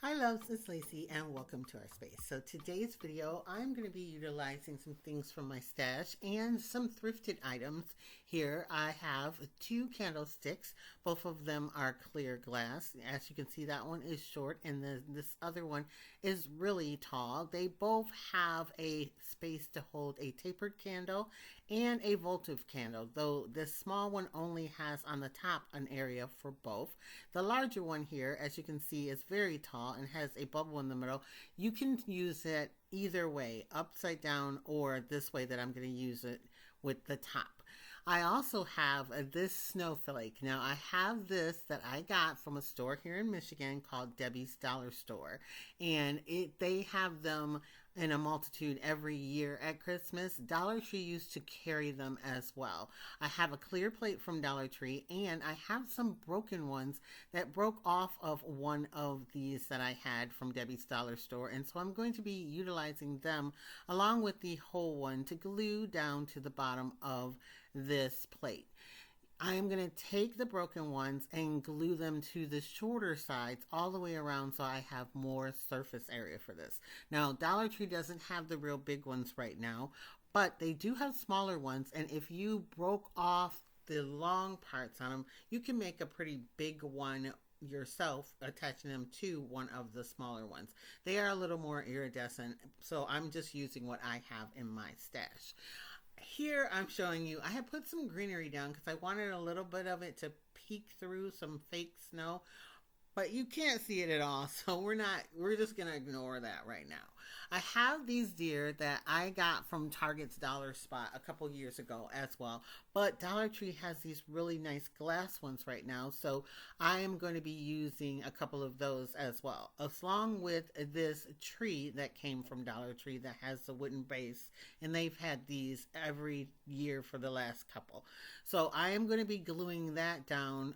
Hi loves, it's Lacey and welcome to our space. So today's video, I'm going to be utilizing some things from my stash and some thrifted items. Here I have two candlesticks. Both of them are clear glass. As you can see, that one is short and this other one is really tall. They both have a space to hold a tapered candle and a votive candle, though this small one only has on the top an area for both. The larger one here, as you can see, is very tall and has a bubble in the middle. You can use it either way, upside down or this way that I'm going to use it with the top. I also have this snowflake. Now I have this that I got from a store here in Michigan called Debbie's Dollar Store, and they have them in a multitude every year at Christmas. Dollar Tree used to carry them as well. I have a clear plate from Dollar Tree, and I have some broken ones that broke off of one of these that I had from Debbie's Dollar Store, and so I'm going to be utilizing them along with the whole one to glue down to the bottom of this plate. I am going to take the broken ones and glue them to the shorter sides all the way around so I have more surface area for this. Now, Dollar Tree doesn't have the real big ones right now, but they do have smaller ones, and if you broke off the long parts on them, you can make a pretty big one yourself, attaching them to one of the smaller ones. They are a little more iridescent, so I'm just using what I have in my stash. Here I'm showing you, I have put some greenery down because I wanted a little bit of it to peek through some fake snow, but you can't see it at all, so we're just gonna ignore that right now. I have these deer that I got from Target's Dollar Spot a couple years ago as well, but Dollar Tree has these really nice glass ones right now, so I am going to be using a couple of those as well, along with this tree that came from Dollar Tree that has the wooden base, and they've had these every year for the last couple. So I am going to be gluing that down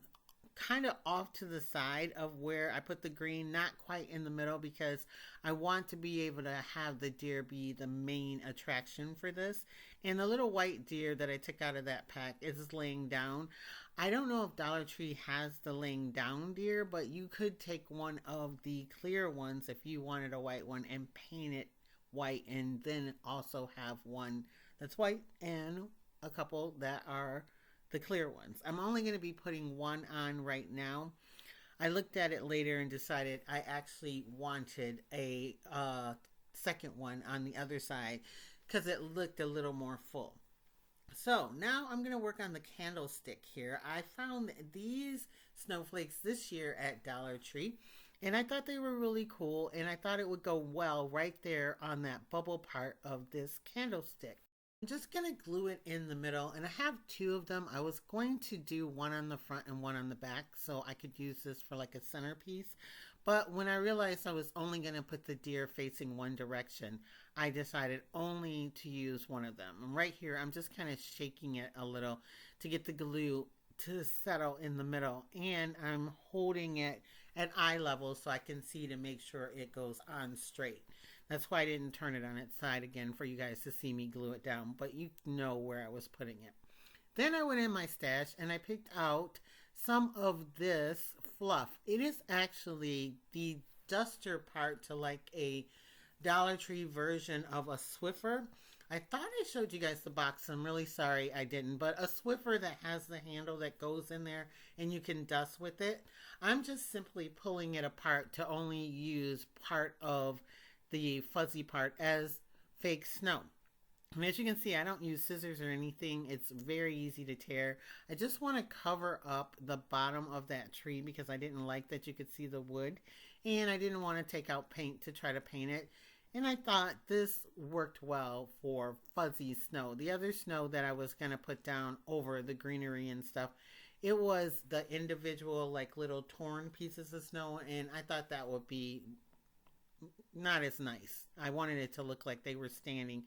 kind of off to the side of where I put the green, not quite in the middle, because I want to be able to have the deer be the main attraction for this. And the little white deer that I took out of that pack is laying down. I don't know if Dollar Tree has the laying down deer, but you could take one of the clear ones if you wanted a white one and paint it white, and then also have one that's white and a couple that are the clear ones. I'm only going to be putting one on right now. I looked at it later and decided I actually wanted a second one on the other side because it looked a little more full. So now I'm going to work on the candlestick here. I found these snowflakes this year at Dollar Tree, and I thought they were really cool, and I thought it would go well right there on that bubble part of this candlestick. I'm just going to glue it in the middle, and I have two of them. I was going to do one on the front and one on the back so I could use this for like a centerpiece, but when I realized I was only going to put the deer facing one direction, I decided only to use one of them. And right here, I'm just kind of shaking it a little to get the glue to settle in the middle, and I'm holding it at eye level so I can see to make sure it goes on straight. That's why I didn't turn it on its side again for you guys to see me glue it down, but you know where I was putting it. Then I went in my stash and I picked out some of this fluff. It is actually the duster part to like a Dollar Tree version of a Swiffer. I thought I showed you guys the box. I'm really sorry I didn't, but a Swiffer that has the handle that goes in there and you can dust with it. I'm just simply pulling it apart to only use part of the fuzzy part as fake snow. And as you can see, I don't use scissors or anything. It's very easy to tear. I just want to cover up the bottom of that tree because I didn't like that you could see the wood, and I didn't want to take out paint to try to paint it. And I thought this worked well for fuzzy snow. The other snow that I was going to put down over the greenery and stuff, it was the individual like little torn pieces of snow, and I thought that would be not as nice. I wanted it to look like they were standing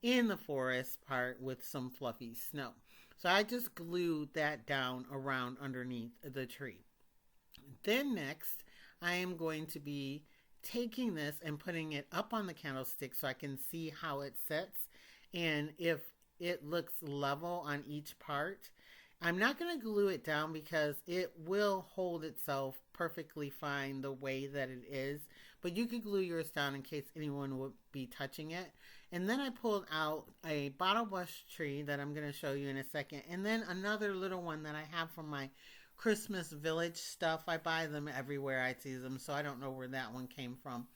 in the forest part with some fluffy snow. So I just glued that down around underneath the tree. Then next, I am going to be taking this and putting it up on the candlestick so I can see how it sets and if it looks level on each part. I'm not going to glue it down because it will hold itself perfectly fine the way that it is. But you could glue yours down in case anyone would be touching it. And then I pulled out a bottle brush tree that I'm going to show you in a second. And then another little one that I have from my Christmas Village stuff. I buy them everywhere I see them, so I don't know where that one came from.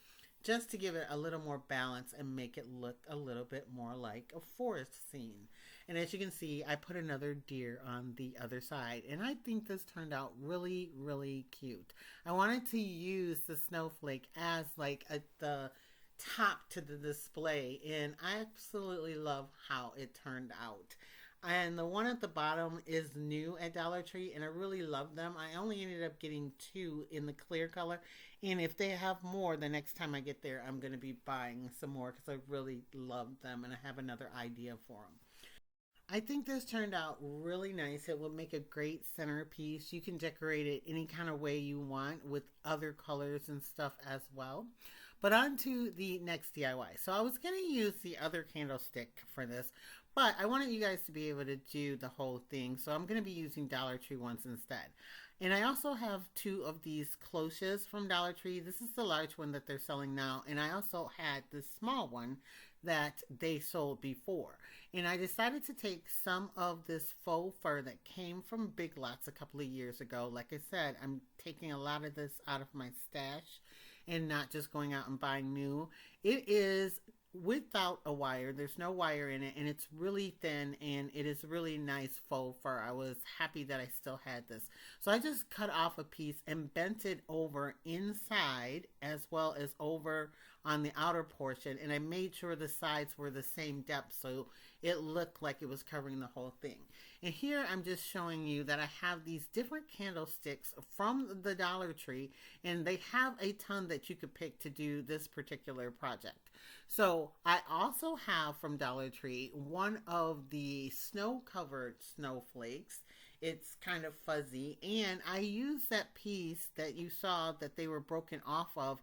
Just to give it a little more balance and make it look a little bit more like a forest scene. And as you can see, I put another deer on the other side. And I think this turned out really, really cute. I wanted to use the snowflake as like the top to the display. And I absolutely love how it turned out. And the one at the bottom is new at Dollar Tree, and I really love them. I only ended up getting 2 in the clear color. And if they have more, the next time I get there, I'm going to be buying some more because I really love them and I have another idea for them. I think this turned out really nice. It will make a great centerpiece. You can decorate it any kind of way you want with other colors and stuff as well. But on to the next DIY. So I was going to use the other candlestick for this, but I wanted you guys to be able to do the whole thing. So I'm going to be using Dollar Tree ones instead. And I also have 2 of these cloches from Dollar Tree. This is the large one that they're selling now. And I also had this small one that they sold before. And I decided to take some of this faux fur that came from Big Lots a couple of years ago. Like I said, I'm taking a lot of this out of my stash and not just going out and buying new. It is without a wire. There's no wire in it, and it's really thin, and it is really nice faux fur. I was happy that I still had this. So I just cut off a piece and bent it over inside as well as over on the outer portion, and I made sure the sides were the same depth so it looked like it was covering the whole thing. And here I'm just showing you that I have these different candlesticks from the Dollar Tree, and they have a ton that you could pick to do this particular project. So I also have from Dollar Tree one of the snow-covered snowflakes. It's kind of fuzzy, and I used that piece that you saw that they were broken off of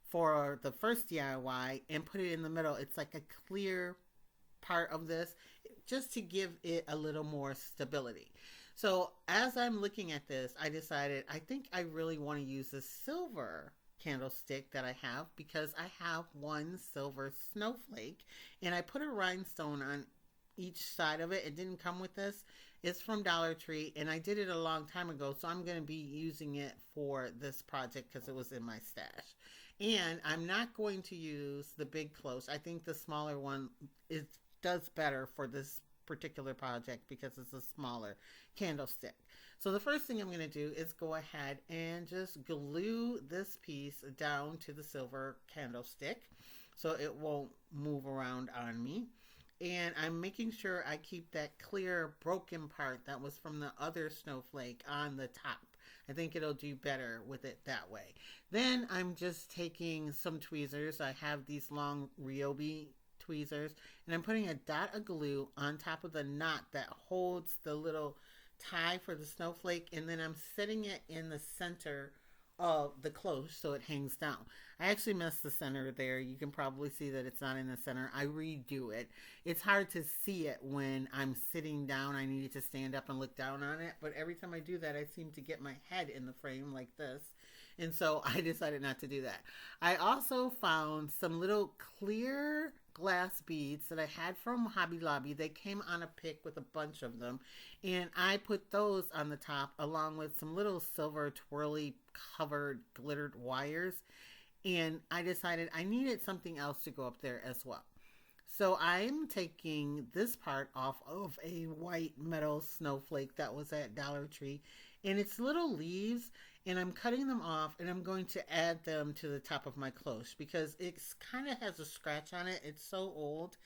for the first DIY and put it in the middle. It's like a clear part of this just to give it a little more stability. So as I'm looking at this, I decided I think I really want to use the silver candlestick that I have because I have one silver snowflake and I put a rhinestone on each side of it. It didn't come with this. It's from Dollar Tree and I did it a long time ago, so I'm going to be using it for this project because it was in my stash. And I'm not going to use the big close. I think the smaller one does better for this particular project because it's a smaller candlestick. So the first thing I'm going to do is go ahead and just glue this piece down to the silver candlestick so it won't move around on me. And I'm making sure I keep that clear broken part that was from the other snowflake on the top. I think it'll do better with it that way. Then I'm just taking some tweezers. I have these long Ryobi tweezers, and I'm putting a dot of glue on top of the knot that holds the little tie for the snowflake, and then I'm setting it in the center of the cloche so it hangs down. I actually messed the center there. You can probably see that it's not in the center. I redo it. It's hard to see it when I'm sitting down. I needed to stand up and look down on it, but every time I do that, I seem to get my head in the frame like this. And so I decided not to do that. I also found some little clear glass beads that I had from Hobby Lobby. They came on a pick with a bunch of them, and I put those on the top along with some little silver twirly covered glittered wires, and I decided I needed something else to go up there as well. So I'm taking this part off of a white metal snowflake that was at Dollar Tree, and it's little leaves, and I'm cutting them off, and I'm going to add them to the top of my cloche because it kind of has a scratch on it. It's so old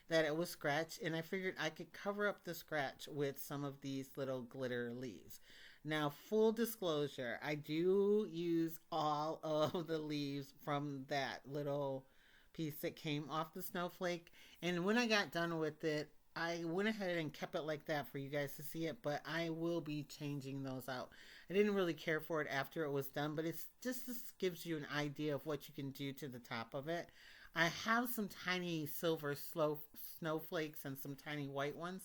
that it was scratched, and I figured I could cover up the scratch with some of these little glitter leaves. Now, full disclosure, I do use all of the leaves from that little piece that came off the snowflake, and when I got done with it, I went ahead and kept it like that for you guys to see it, but I will be changing those out. I didn't really care for it after it was done, but it's just this gives you an idea of what you can do to the top of it. I have some tiny silver snowflakes and some tiny white ones,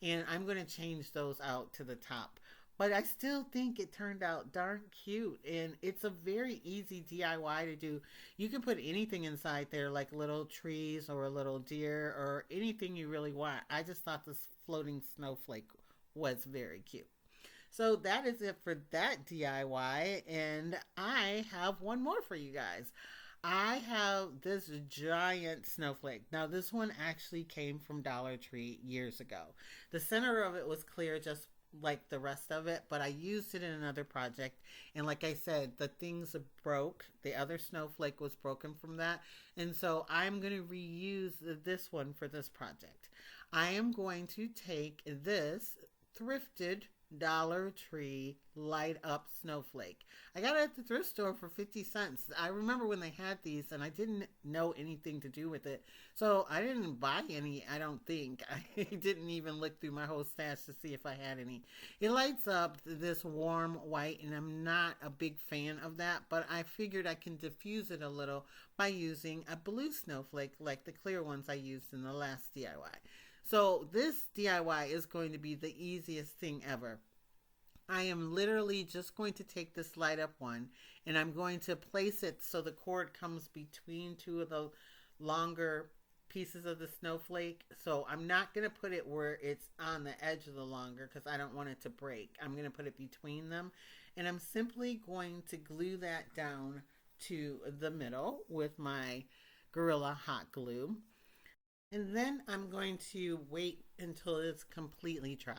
and I'm going to change those out to the top. But I still think it turned out darn cute, and it's a very easy DIY to do. You can put anything inside there, like little trees or a little deer or anything you really want. I just thought this floating snowflake was very cute. So that is it for that DIY, and I have one more for you guys. I have this giant snowflake. Now, this one actually came from Dollar Tree years ago. The center of it was clear, just like the rest of it, but I used it in another project, and like I said, the things broke. The other snowflake was broken from that, and so I'm going to reuse this one for this project. I am going to take this thrifted Dollar Tree light up snowflake. I got it at the thrift store for 50 cents. I remember when they had these, and I didn't know anything to do with it, so I didn't buy any. I don't think. I didn't even look through my whole stash to see if I had any. It lights up this warm white, and I'm not a big fan of that, but I figured I can diffuse it a little by using a blue snowflake like the clear ones I used in the last DIY. So this DIY is going to be the easiest thing ever. I am literally just going to take this light up one, and I'm going to place it so the cord comes between two of the longer pieces of the snowflake. So I'm not going to put it where it's on the edge of the longer because I don't want it to break. I'm going to put it between them, and I'm simply going to glue that down to the middle with my Gorilla Hot Glue. And then I'm going to wait until it's completely dry.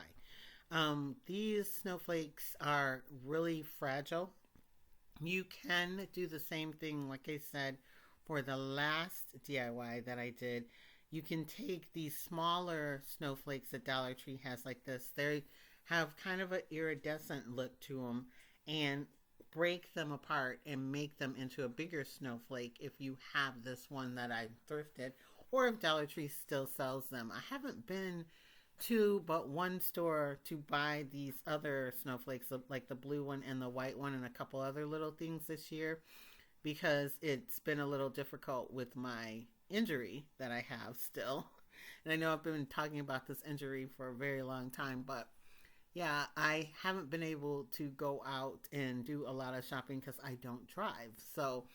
These snowflakes are really fragile. You can do the same thing, like I said, for the last DIY that I did. You can take these smaller snowflakes that Dollar Tree has like this. They have kind of an iridescent look to them, and break them apart and make them into a bigger snowflake if you have this one that I thrifted, or if Dollar Tree still sells them. I haven't been to but one store to buy these other snowflakes, like the blue one and the white one and a couple other little things this year, because it's been a little difficult with my injury that I have still. And I know I've been talking about this injury for a very long time, but yeah, I haven't been able to go out and do a lot of shopping because I don't drive. So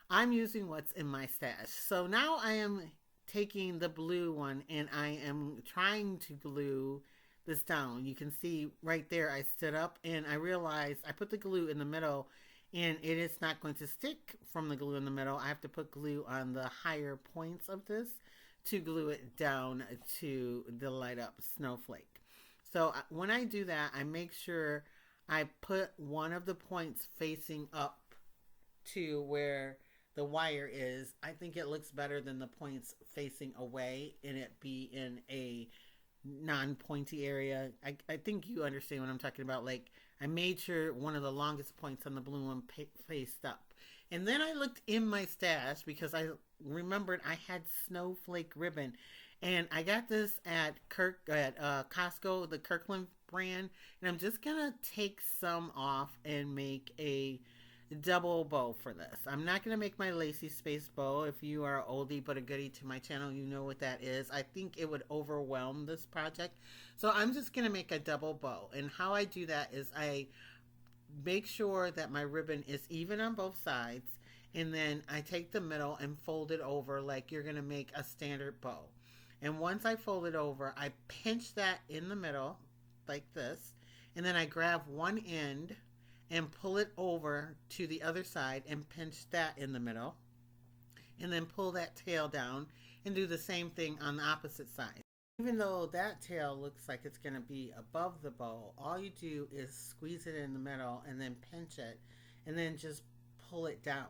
I'm using what's in my stash. So now I am taking the blue one, and I am trying to glue this down. You can see right there I stood up, and I realized I put the glue in the middle, and it is not going to stick from the glue in the middle. I have to put glue on the higher points of this to glue it down to the light up snowflake. So when I do that, I make sure I put one of the points facing up to where the wire is. I think it looks better than the points facing away and it be in a non-pointy area. I think you understand what I'm talking about. Like, I made sure one of the longest points on the blue one faced up. And then I looked in my stash because I remembered I had snowflake ribbon. And I got this at Costco, the Kirkland brand. And I'm just going to take some off and make a double bow for this. I'm not going to make my lacy space bow. If you are oldie but a goodie to my channel, you know what that is. I think it would overwhelm this project. So I'm just going to make a double bow. And how I do that is I make sure that my ribbon is even on both sides. And then I take the middle and fold it over like you're going to make a standard bow. And once I fold it over, I pinch that in the middle like this. And then I grab one end and pull it over to the other side and pinch that in the middle. And then pull that tail down and do the same thing on the opposite side. Even though that tail looks like it's going to be above the bow, all you do is squeeze it in the middle and then pinch it and then just pull it down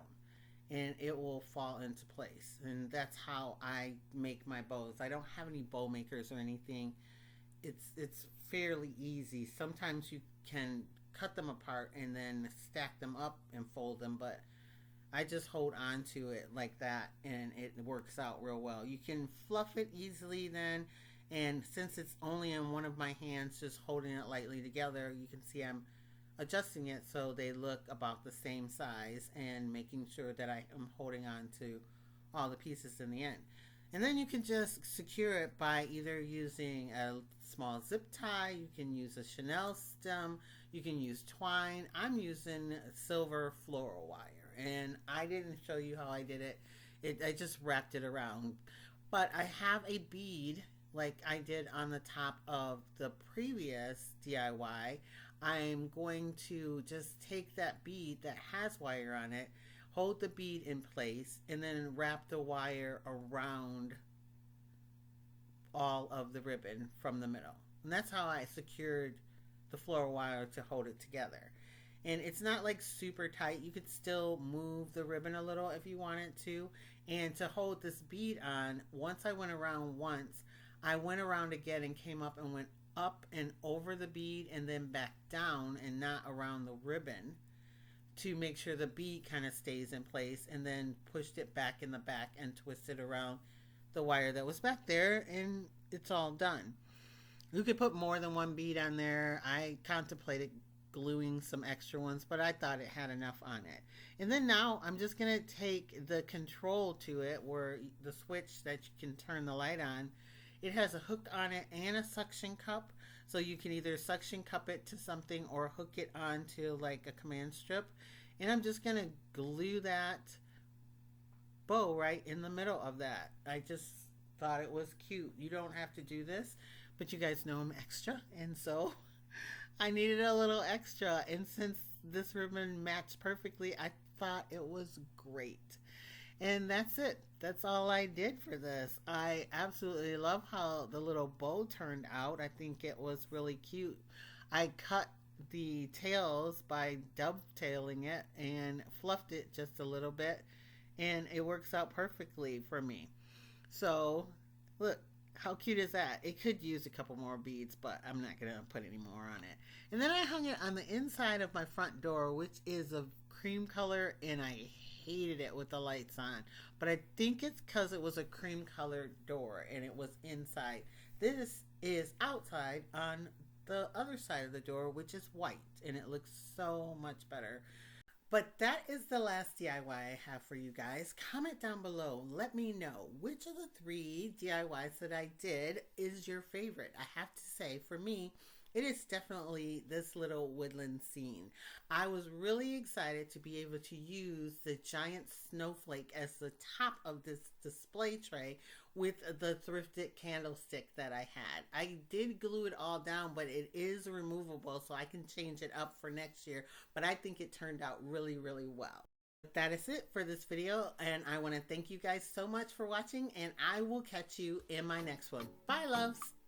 and it will fall into place. And that's how I make my bows. I don't have any bow makers or anything. It's fairly easy. Sometimes you can cut them apart and then stack them up and fold them, but I just hold on to it like that and it works out real well. You can fluff it easily then, and since it's only in one of my hands, just holding it lightly together, you can see I'm adjusting it so they look about the same size and making sure that I am holding on to all the pieces in the end. And then you can just secure it by either using a small zip tie, you can use a Chanel stem, you can use twine. I'm using silver floral wire, and I didn't show you how I did it. I just wrapped it around. But I have a bead like I did on the top of the previous DIY. I'm going to just take that bead that has wire on it, hold the bead in place, and then wrap the wire around all of the ribbon from the middle. And that's how I secured the floral wire to hold it together. And it's not like super tight. You could still move the ribbon a little if you wanted to. And to hold this bead on, once I went around once, I went around again and came up and went up and over the bead and then back down and not around the ribbon to make sure the bead kind of stays in place, and then pushed it back in the back and twisted around the wire that was back there, and it's all done. You could put more than one bead on there. I contemplated gluing some extra ones, but I thought it had enough on it. And then now I'm just going to take the control to it, where the switch that you can turn the light on, it has a hook on it and a suction cup. So you can either suction cup it to something or hook it onto like a command strip. And I'm just going to glue that bow right in the middle of that. I just thought it was cute. You don't have to do this, but you guys know I'm extra, and so I needed a little extra, and since this ribbon matched perfectly, I thought it was great. And that's it. That's all I did for this. I absolutely love how the little bow turned out. I think it was really cute. I cut the tails by dovetailing it and fluffed it just a little bit, and it works out perfectly for me. So look, how cute is that? It could use a couple more beads, but I'm not going to put any more on it. And then I hung it on the inside of my front door, which is a cream color, and I hated it with the lights on. But I think it's because it was a cream colored door and it was inside. This is outside on the other side of the door, which is white, and it looks so much better. But that is the last DIY I have for you guys. Comment down below. Let me know which of the 3 DIYs that I did is your favorite. I have to say, for me, it is definitely this little woodland scene. I was really excited to be able to use the giant snowflake as the top of this display tray with the thrifted candlestick that I had. I did glue it all down, but it is removable, so I can change it up for next year. But I think it turned out really, really well. That is it for this video, and I want to thank you guys so much for watching, and I will catch you in my next one. Bye, loves!